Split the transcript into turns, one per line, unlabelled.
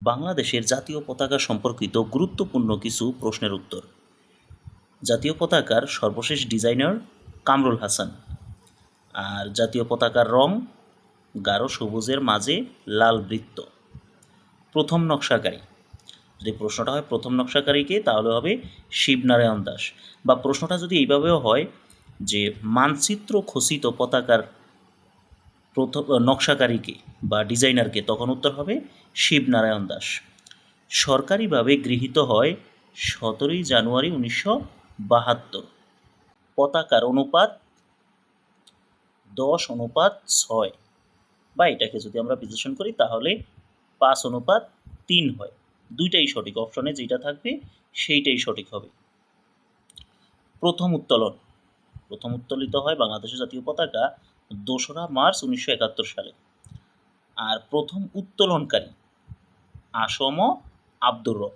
বাংলাদেশের জাতীয় পতাকা সম্পর্কিত গুরুত্বপূর্ণ কিছু প্রশ্নের উত্তর। জাতীয় পতাকার সর্বশেষ ডিজাইনার কামরুল হাসান। আর জাতীয় পতাকার রং গাঢ় সবুজের মাঝে লাল বৃত্ত। প্রথম নকশাকারী, যদি প্রশ্নটা হয় প্রথম নকশাকারীকে, তাহলে হবে শিবনারায়ণ দাস। বা প্রশ্নটা যদি এইভাবেও হয় যে মানচিত্র খচিত পতাকার প্রথম নকশাকারীকে বা ডিজাইনারকে, তখন উত্তর হবে শিবনারায়ণ দাস। সরকারিভাবে গৃহীত হয় 17ই জানুয়ারি 1972। পতাকার অনুপাত 10:6, বা এটাকে যদি আমরা বিশ্লেষণ করি তাহলে 5:3 হয়। দুইটাই সঠিক, অপশনে যেটা থাকবে সেইটাই সঠিক হবে। প্রথম উত্তোলিত হয় বাংলাদেশের জাতীয় পতাকা 2রা মার্চ 1971 সালে। আর প্রথম উত্তোলনকারী আসম আব্দুর রব।